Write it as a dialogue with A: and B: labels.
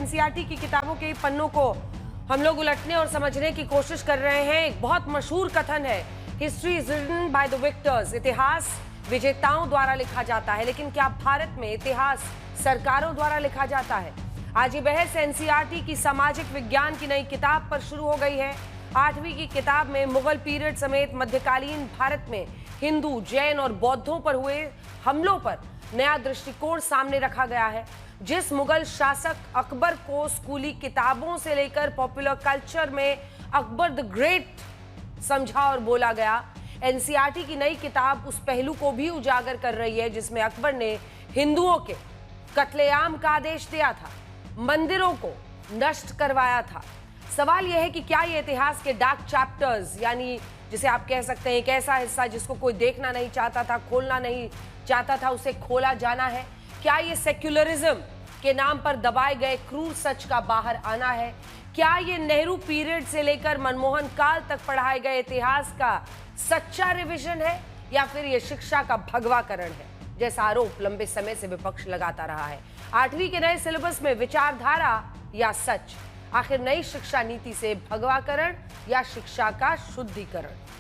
A: NCERT की किताबों के पन्नों को हम लोग उलटने और समझने की कोशिश कर रहे हैं। एक बहुत मशहूर कथन है, history is written by the victors. इतिहास विजेताओं द्वारा लिखा जाता है, लेकिन क्या भारत में इतिहास सरकारों द्वारा लिखा जाता है? आज ये बहस एनसीईआरटी की सामाजिक विज्ञान की नई किताब पर शुरू हो गई है। 8वीं की किताब में मुगल पीरियड समेत मध्यकालीन भारत में हिंदू, जैन और बौद्धों पर हुए हमलों पर नया दृष्टिकोण सामने रखा गया है। जिस मुगल शासक अकबर को स्कूली किताबों से लेकर पॉपुलर कल्चर में अकबर द ग्रेट समझा और बोला गया, एनसीईआरटी की नई किताब उस पहलू को भी उजागर कर रही है जिसमें अकबर ने हिंदुओं के कत्लेआम का आदेश दिया था, मंदिरों को नष्ट करवाया था। सवाल यह है कि क्या ये इतिहास के डार्क चैप्टर्स, यानी जिसे आप कह सकते हैं एक ऐसा हिस्सा जिसको कोई देखना नहीं चाहता था, खोलना नहीं चाहता था, उसे खोला जाना है? क्या ये सेक्युलरिज्म के नाम पर दबाए गए क्रूर सच का बाहर आना है? क्या ये नेहरू पीरियड से लेकर मनमोहन काल तक पढ़ाए गए इतिहास का सच्चा रिवीजन है, या फिर ये शिक्षा का भगवाकरण है, जैसा आरोप लंबे समय से विपक्ष लगाता रहा है? 8वीं के नए सिलेबस में विचारधारा या सच? आखिर नई शिक्षा नीति से भगवाकरण या शिक्षा का शुद्धिकरण?